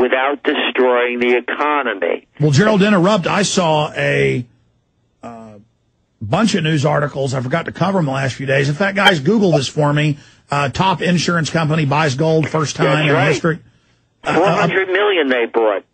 without destroying the economy. Well, Gerald, to interrupt, I saw a bunch of news articles. I forgot to cover them the last few days. In fact, guys, Google this for me. Top insurance company buys gold first time in history. 400 million they bought.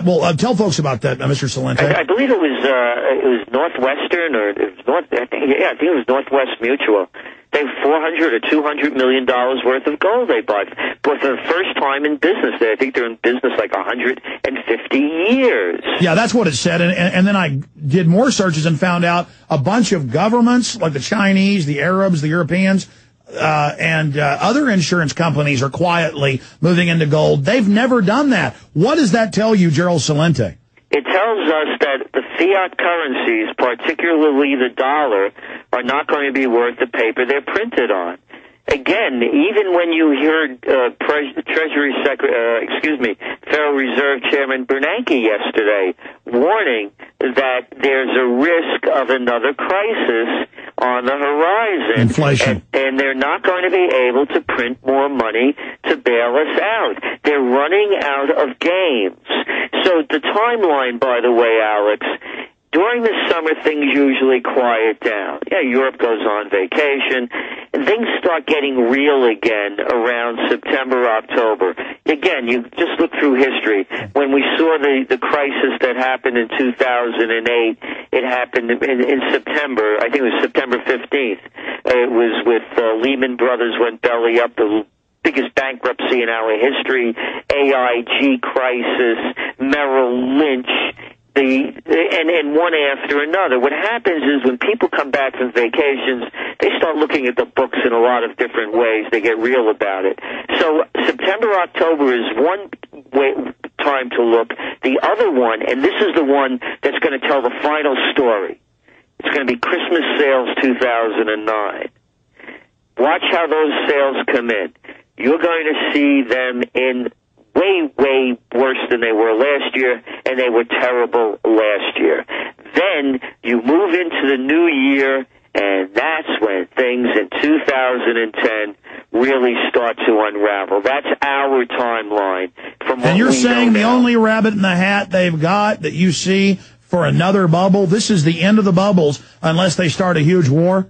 Well, tell folks about that, Mr. Celente. I believe it was Northwestern, or it was I think it was Northwest Mutual. They have $400 or $200 million worth of gold they bought for the first time in business. I think they're in business like 150 years. Yeah, that's what it said. And then I did more searches and found out a bunch of governments, like the Chinese, the Arabs, the Europeans, and other insurance companies are quietly moving into gold. They've never done that. What does that tell you, Gerald Celente? It tells us that the fiat currencies, particularly the dollar, are not going to be worth the paper they're printed on. Again, even when you heard Federal Reserve Chairman Bernanke yesterday warning that there's a risk of another crisis on the horizon. Inflation. And they're not going to be able to print more money to bail us out. They're running out of games. So the timeline, by the way, Alex, during the summer, things usually quiet down. Yeah, Europe goes on vacation, and things start getting real again around September, October. Again, you just look through history. When we saw the crisis that happened in 2008, it happened in September. I think it was September 15th. It was with Lehman Brothers went belly up, the biggest bankruptcy in our history, AIG crisis, Merrill Lynch, and one after another. What happens is when people come back from vacations, they start looking at the books in a lot of different ways. They get real about it. So September, October is one time to look. The other one, and this is the one that's going to tell the final story, it's going to be Christmas sales 2009. Watch how those sales come in. You're going to see them in way worse than they were last year, and they were terrible last year. Then you move into the new year, and that's when things in 2010 really start to unravel. That's our timeline. And you're saying the only rabbit in the hat they've got that you see for another bubble, this is the end of the bubbles unless they start a huge war?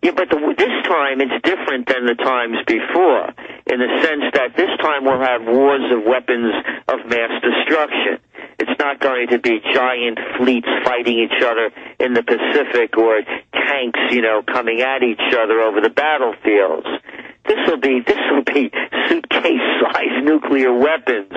Yeah, but this time it's different than the times before, in the sense that this time we'll have wars of weapons of mass destruction. It's not going to be giant fleets fighting each other in the Pacific or tanks, coming at each other over the battlefields. This will be suitcase-sized nuclear weapons.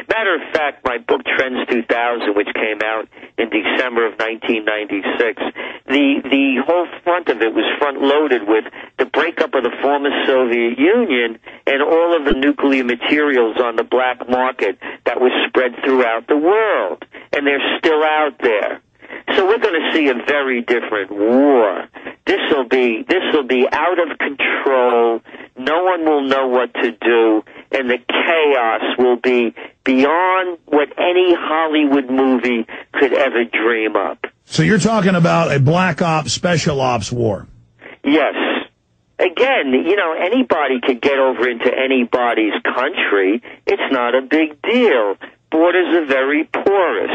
Matter of fact, my book Trends 2000, which came out in December of 1996, the whole front of it was front-loaded with the breakup of the former Soviet Union and all of the nuclear materials on the black market that was spread throughout the world, and they're still out there. So we're going to see a very different war. This will be out of control. No one will know what to do, and the chaos will be beyond what any Hollywood movie could ever dream up. So you're talking about a black ops, special ops war? Yes. Again, anybody could get over into anybody's country. It's not a big deal. Borders are very porous.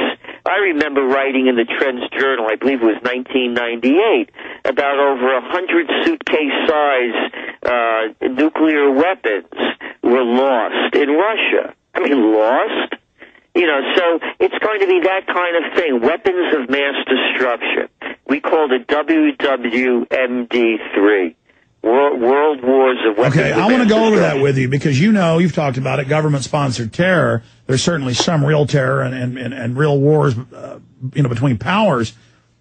I remember writing in the Trends Journal, I believe it was 1998, about over 100 suitcase-sized nuclear weapons were lost in Russia. I mean, lost? So it's going to be that kind of thing, weapons of mass destruction. We called it WWMD3. World Wars of Weapons. Okay, I want to go over that with you because you've talked about it, government-sponsored terror. There's certainly some real terror and real wars, between powers.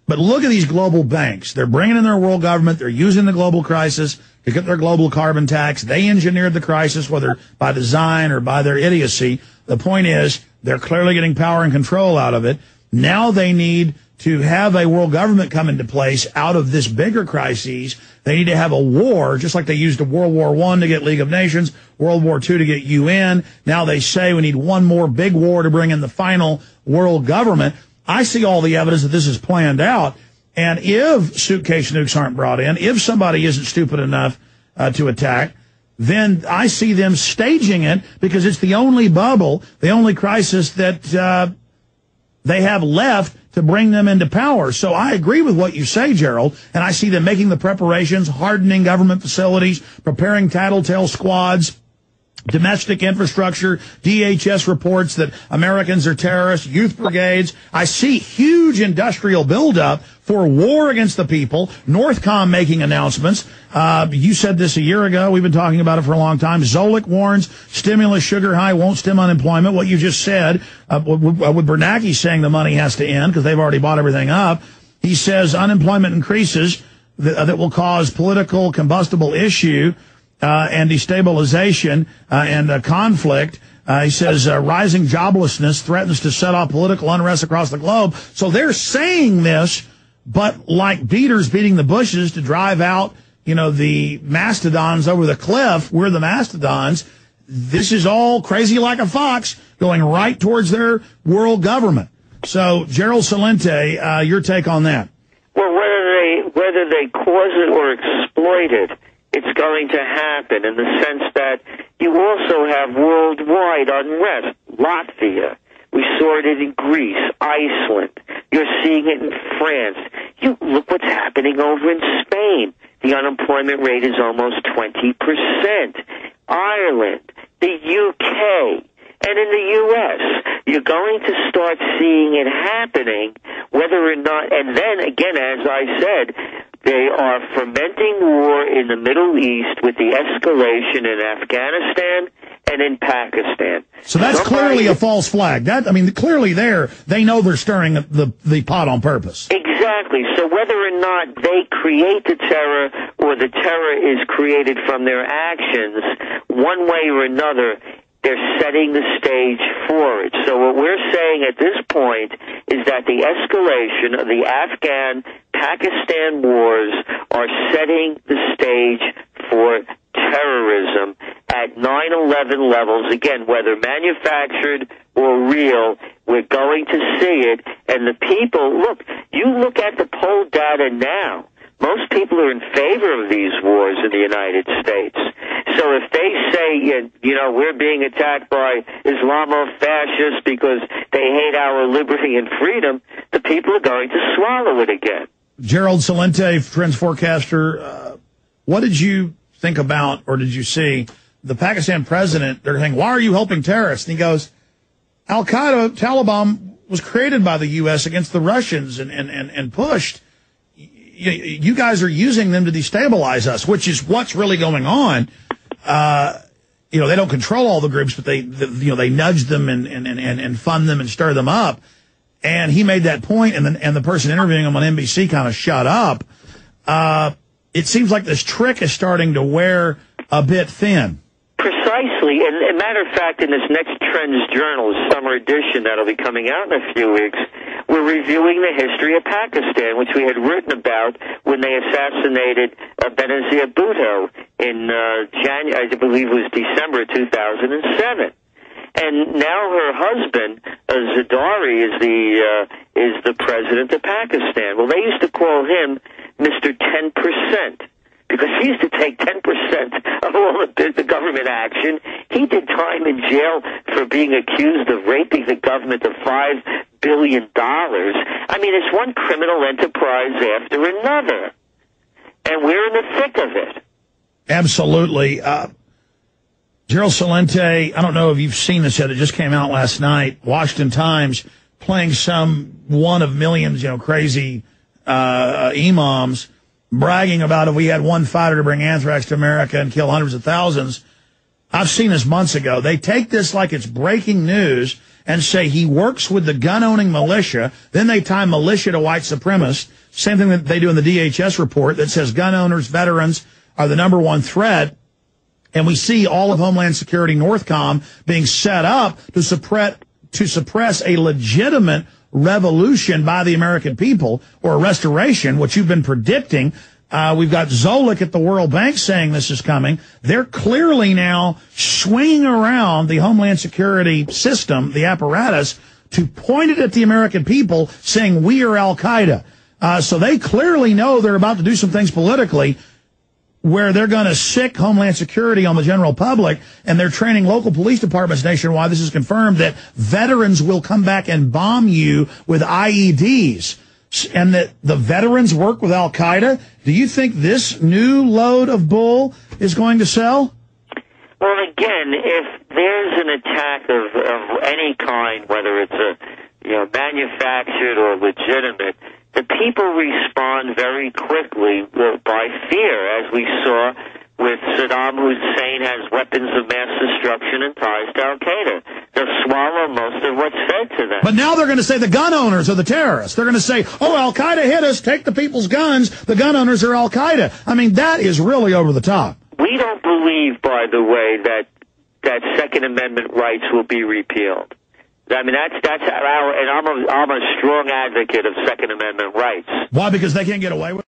But look at these global banks. They're bringing in their world government. They're using the global crisis to get their global carbon tax. They engineered the crisis, whether by design or by their idiocy. The point is they're clearly getting power and control out of it. Now they need to have a world government come into place out of this bigger crises. They need to have a war, just like they used a World War I to get League of Nations, World War II to get UN. Now they say we need one more big war to bring in the final world government. I see all the evidence that this is planned out. And if suitcase nukes aren't brought in, if somebody isn't stupid enough to attack, then I see them staging it because it's the only bubble, the only crisis that they have left to bring them into power. So I agree with what you say, Gerald, and I see them making the preparations, hardening government facilities, preparing tattletale squads, domestic infrastructure. DHS reports that Americans are terrorists, youth brigades. I see huge industrial buildup for war against the people. Northcom making announcements. You said this a year ago. We've been talking about it for a long time. Zoellick warns stimulus sugar high won't stem unemployment. What you just said, with Bernanke saying the money has to end because they've already bought everything up. He says unemployment increases that will cause political combustible issue and destabilization and conflict. He says rising joblessness threatens to set off political unrest across the globe. So they're saying this, but like beaters beating the bushes to drive out, the mastodons over the cliff. We're the mastodons. This is all crazy like a fox going right towards their world government. So, Gerald Celente, your take on that? Well, whether they cause it or exploit it, it's going to happen in the sense that you also have worldwide unrest. Latvia. We saw it in Greece, Iceland. You're seeing it in France. Look what's happening over in Spain. The unemployment rate is almost 20%. Ireland, the UK, and in the U.S., you're going to start seeing it happening, whether or not, and then again, as I said, they are fermenting war in the Middle East with the escalation in Afghanistan and in Pakistan. So that's clearly a false flag. Clearly they know they're stirring the pot on purpose. Exactly. So whether or not they create the terror or the terror is created from their actions, one way or another, they're setting the stage for it. So what we're saying at this point is that the escalation of the Afghan-Pakistan wars are setting the stage for terrorism at 9/11 levels. Again, whether manufactured or real, we're going to see it. And the people, you look at the poll data now. Most people are in favor of these wars in the United States. So if they say, we're being attacked by Islamo-fascists because they hate our liberty and freedom, the people are going to swallow it again. Gerald Celente, Trends Forecaster, what did you think about, or did you see, the Pakistan president? They're saying, why are you helping terrorists? And he goes, Al-Qaeda, Taliban was created by the U.S. against the Russians and pushed. You guys are using them to destabilize us, which is what's really going on. They don't control all the groups, but they nudge them and fund them and stir them up. And he made that point, and the person interviewing him on NBC kind of shut up. It seems like this trick is starting to wear a bit thin. Precisely. And a matter of fact, in this next Trends Journal, summer edition that'll be coming out in a few weeks, we're reviewing the history of Pakistan, which we had written about when they assassinated Benazir Bhutto in I believe it was December 2007. And now her husband, Zardari, is the president of Pakistan. Well, they used to call him Mr. 10%. Because he used to take 10% of all the government action. He did time in jail for being accused of raping the government of $5 billion. It's one criminal enterprise after another. And we're in the thick of it. Absolutely. Gerald Celente, I don't know if you've seen this yet. It just came out last night. Washington Times playing some one of millions, crazy imams, bragging about if we had one fighter to bring anthrax to America and kill hundreds of thousands. I've seen this months ago. They take this like it's breaking news and say he works with the gun-owning militia. Then they tie militia to white supremacists. Same thing that they do in the DHS report that says gun owners, veterans are the number one threat. And we see all of Homeland Security, Northcom, being set up to suppress a legitimate revolution by the American people, or a restoration, which you've been predicting. We've got Zoellick at the World Bank saying this is coming. They're clearly now swinging around the Homeland Security system, the apparatus, to point it at the American people, saying we are Al-Qaeda. So they clearly know they're about to do some things politically. where they're going to sick Homeland Security on the general public, and they're training local police departments nationwide. This is confirmed that veterans will come back and bomb you with IEDs, and that the veterans work with Al-Qaeda. Do you think this new load of bull is going to sell? Well, again, if there's an attack of any kind, whether it's manufactured or legitimate, the people respond very quickly by fear, as we saw with Saddam Hussein has weapons of mass destruction and ties to Al-Qaeda. They'll swallow most of what's fed to them. But now they're going to say the gun owners are the terrorists. They're going to say, oh, Al-Qaeda hit us, take the people's guns. The gun owners are Al-Qaeda. I mean, that is really over the top. We don't believe, by the way, that Second Amendment rights will be repealed. I mean, that's our, and I'm a strong advocate of Second Amendment rights. Why? Because they can't get away with it?